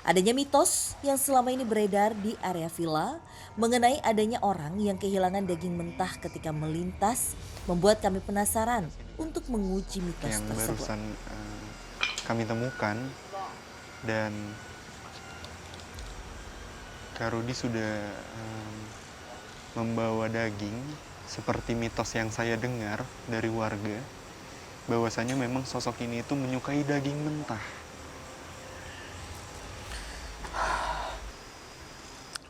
Adanya mitos yang selama ini beredar di area villa mengenai adanya orang yang kehilangan daging mentah ketika melintas membuat kami penasaran untuk menguji mitos yang tersebut. barusan kami temukan, dan Kak Rudi sudah membawa daging seperti mitos yang saya dengar dari warga, bahwasanya memang sosok ini itu menyukai daging mentah.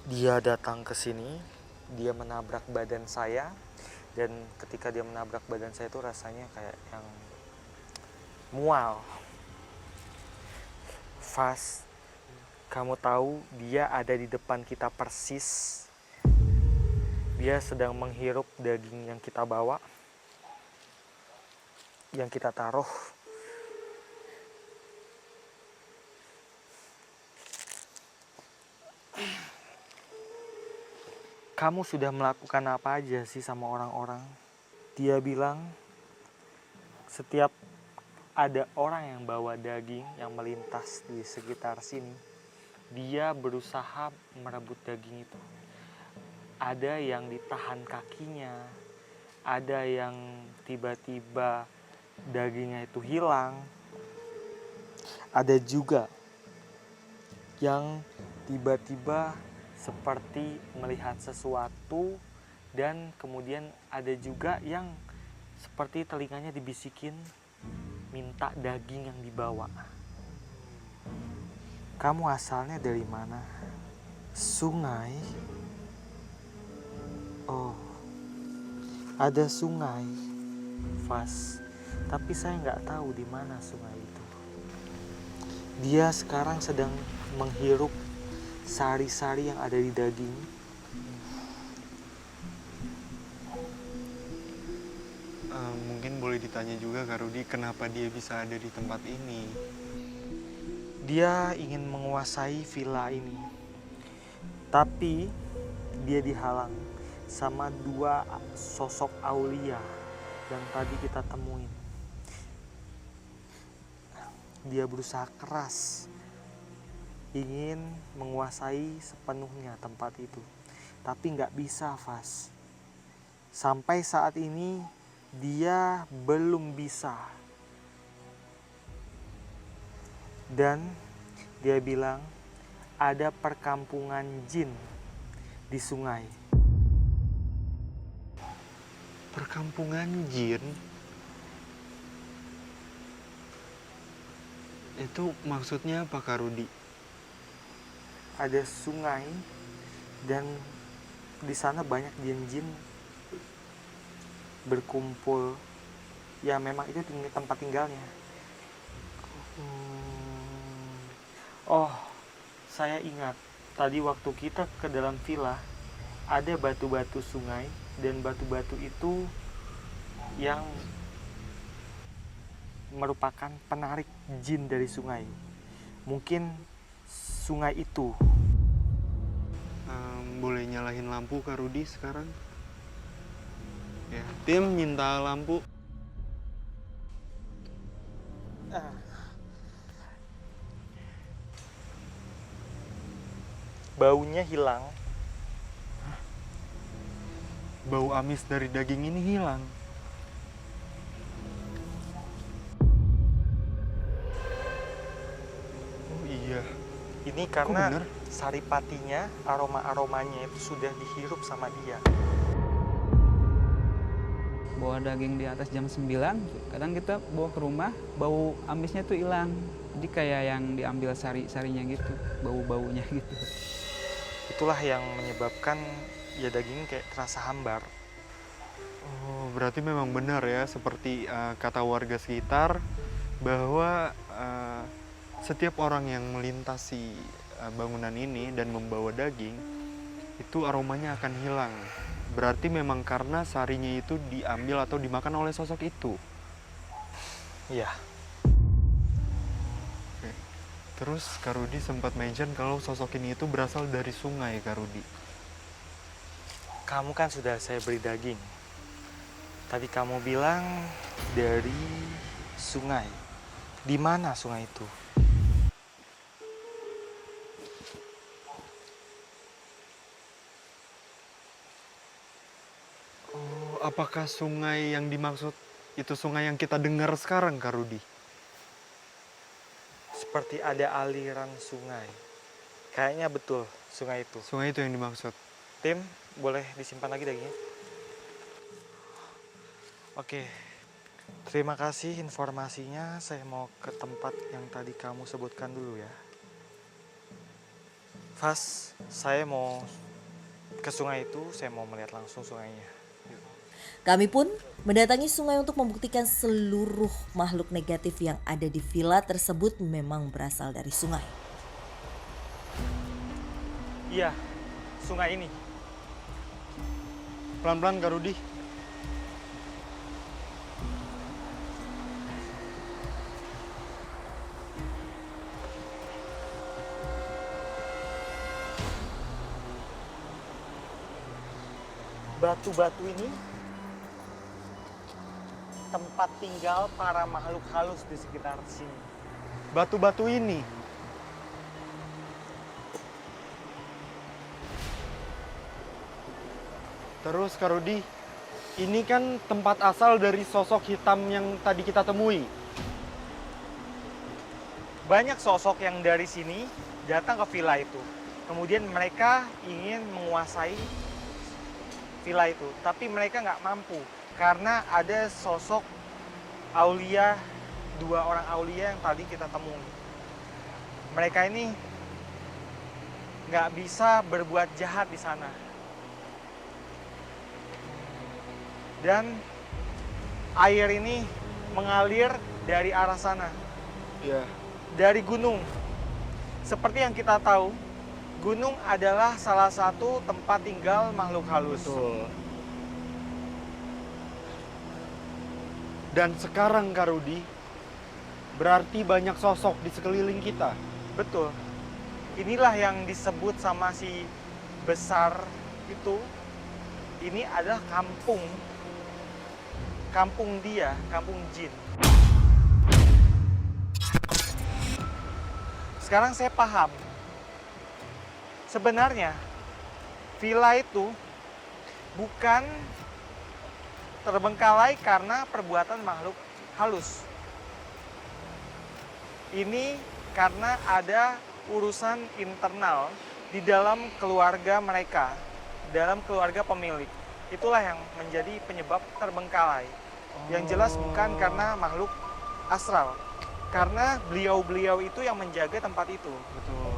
Dia datang ke sini, dia menabrak badan saya, dan ketika dia menabrak badan saya itu rasanya kayak yang mual. Fast, kamu tahu dia ada di depan kita persis. Dia sedang menghirup daging yang kita bawa, yang kita taruh. Kamu sudah melakukan apa aja sih sama orang-orang? Dia bilang setiap ada orang yang bawa daging yang melintas di sekitar sini, dia berusaha merebut daging itu. Ada yang ditahan kakinya, ada yang tiba-tiba dagingnya itu hilang, ada juga yang tiba-tiba seperti melihat sesuatu, dan kemudian ada juga yang seperti telinganya dibisikin minta daging yang dibawa. Kamu asalnya dari mana? Sungai? Oh, ada sungai, Vas. Tapi saya nggak tahu di mana sungai itu. Dia sekarang sedang menghirup sari-sari yang ada di daging. Mungkin boleh ditanya juga Kak Rudi, kenapa dia bisa ada di tempat ini? Dia ingin menguasai villa ini, tapi dia dihalang sama dua sosok Aulia yang tadi kita temuin. Dia berusaha keras ingin menguasai sepenuhnya tempat itu, tapi nggak bisa, Vas. Sampai saat ini dia belum bisa. Dan dia bilang ada perkampungan jin di sungai. Perkampungan jin? Itu maksudnya apa Kak Rudi? Ada sungai dan di sana banyak jin-jin berkumpul. Ya memang itu tempat tinggalnya. Oh, saya ingat tadi waktu kita ke dalam villa ada batu-batu sungai, dan batu-batu itu yang merupakan penarik jin dari sungai. Mungkin sungai itu. Boleh nyalahin lampu Kak Rudi sekarang? Ya, tim minta lampu. Baunya hilang. Bau amis dari daging ini hilang. Oh iya. Ini Kok karena bener? saripatinya, aroma-aromanya itu sudah dihirup sama dia. Bawa daging di atas jam 9, kadang kita bawa ke rumah, bau amisnya tuh hilang. Jadi kayak yang diambil sari-sarinya gitu, bau-baunya gitu. Itulah yang menyebabkan ya daging kayak terasa hambar. Oh, berarti memang benar ya, seperti kata warga sekitar, bahwa setiap orang yang melintasi bangunan ini dan membawa daging, itu aromanya akan hilang. Berarti memang karena sarinya itu diambil atau dimakan oleh sosok itu. Iya. Oke. Terus Kak Rudi sempat mention kalau sosok ini itu berasal dari sungai, Kak Rudi. Kamu kan sudah saya beri daging. Tadi kamu bilang dari sungai. Di mana sungai itu? Apakah sungai yang dimaksud itu sungai yang kita dengar sekarang, Kak Rudi? Seperti ada aliran sungai. Kayaknya betul sungai itu. Sungai itu yang dimaksud. Tim, boleh disimpan lagi dagingnya? Oke, terima kasih informasinya. Saya mau ke tempat yang tadi kamu sebutkan dulu ya. Fas, saya mau ke sungai itu, saya mau melihat langsung sungainya. Kami pun mendatangi sungai untuk membuktikan seluruh makhluk negatif yang ada di villa tersebut memang berasal dari sungai. Iya, sungai ini. Pelan-pelan, Kak Rudi. Batu-batu ini tempat tinggal para makhluk halus di sekitar sini. Batu-batu ini. Terus, Kak Rudi, ini kan tempat asal dari sosok hitam yang tadi kita temui. Banyak sosok yang dari sini datang ke villa itu. Kemudian mereka ingin menguasai villa itu, tapi mereka nggak mampu karena ada sosok aulia, 2 orang aulia yang tadi kita temui. Mereka ini nggak bisa berbuat jahat di sana. Dan air ini mengalir dari arah sana, Ya. dari gunung. Seperti yang kita tahu, gunung adalah salah satu tempat tinggal makhluk halus. Betul. Dan sekarang, Kak Rudi, berarti banyak sosok di sekeliling kita. Betul. Inilah yang disebut sama si besar itu. Ini adalah kampung dia, kampung jin. Sekarang saya paham. Sebenarnya villa itu bukan terbengkalai karena perbuatan makhluk halus. Ini karena ada urusan internal di dalam keluarga mereka, dalam keluarga pemilik. Itulah yang menjadi penyebab terbengkalai. Yang jelas bukan karena makhluk astral, karena beliau-beliau itu yang menjaga tempat itu. Betul.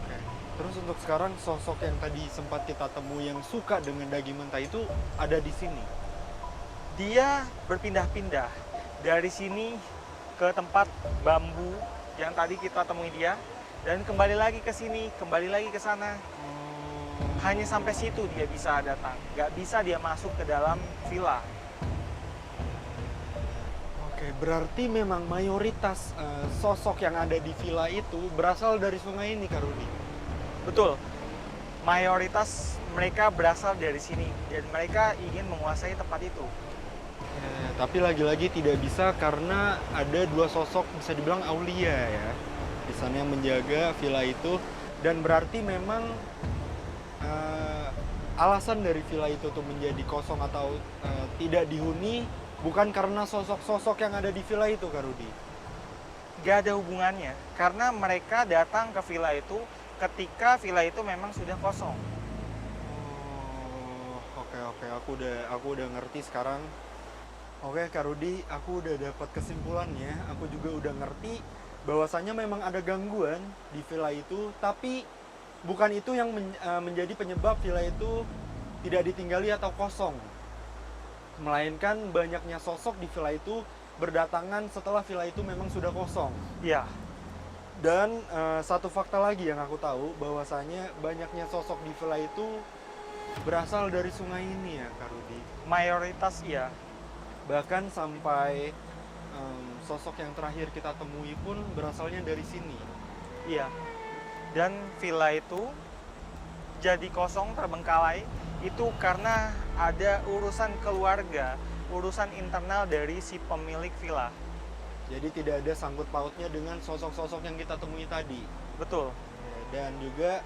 Oke. Terus untuk sekarang sosok yang tadi sempat kita temui yang suka dengan daging mentah itu ada di sini. Dia berpindah-pindah dari sini ke tempat bambu yang tadi kita temui dia, dan kembali lagi ke sini, kembali lagi ke sana. Hanya sampai situ dia bisa datang, nggak bisa dia masuk ke dalam villa. Oke, berarti memang mayoritas sosok yang ada di villa itu berasal dari sungai ini, Kak Rudi. Betul, mayoritas mereka berasal dari sini dan mereka ingin menguasai tempat itu. Tapi lagi-lagi tidak bisa karena ada 2 sosok bisa dibilang aulia ya di sana yang menjaga villa itu, dan berarti memang alasan dari villa itu tuh menjadi kosong atau tidak dihuni bukan karena sosok-sosok yang ada di villa itu, Kak Rudi. Gak ada hubungannya, karena mereka datang ke villa itu ketika villa itu memang sudah kosong. Oke, aku udah ngerti sekarang. Oke, Kak Rudi, aku udah dapat kesimpulannya. Aku juga udah ngerti bahwasannya memang ada gangguan di villa itu, tapi bukan itu yang menjadi penyebab villa itu tidak ditinggali atau kosong. Melainkan banyaknya sosok di villa itu berdatangan setelah villa itu memang sudah kosong. Iya, Dan satu fakta lagi yang aku tahu bahwasanya banyaknya sosok di villa itu berasal dari sungai ini ya, Kak Rudi. mayoritas iya. Bahkan sampai sosok yang terakhir kita temui pun berasalnya dari sini. Iya. Dan villa itu jadi kosong, terbengkalai, itu karena ada urusan keluarga, urusan internal dari si pemilik villa. Jadi tidak ada sangkut pautnya dengan sosok-sosok yang kita temui tadi. Betul. Dan juga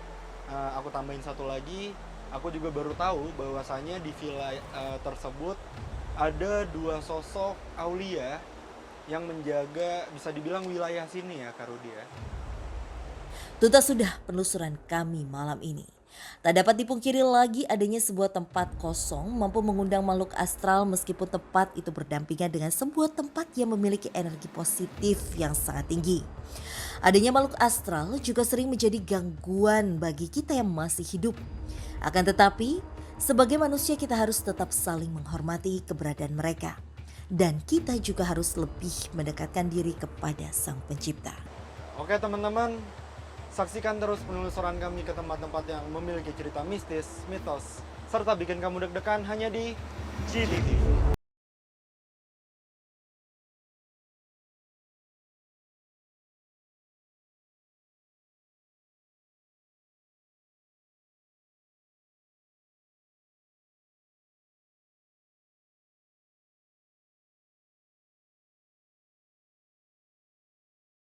aku tambahin satu lagi, aku juga baru tahu bahwasanya di villa tersebut ada 2 sosok aulia yang menjaga, bisa dibilang, wilayah sini ya Kak Rudi ya. Tuntas sudah penelusuran kami malam ini. Tak dapat dipungkiri lagi adanya sebuah tempat kosong mampu mengundang makhluk astral meskipun tempat itu berdampingan dengan sebuah tempat yang memiliki energi positif yang sangat tinggi. Adanya makhluk astral juga sering menjadi gangguan bagi kita yang masih hidup. Akan tetapi, sebagai manusia kita harus tetap saling menghormati keberadaan mereka. Dan kita juga harus lebih mendekatkan diri kepada Sang Pencipta. Oke teman-teman, saksikan terus penelusuran kami ke tempat-tempat yang memiliki cerita mistis, mitos, serta bikin kamu deg-degan hanya di GTV.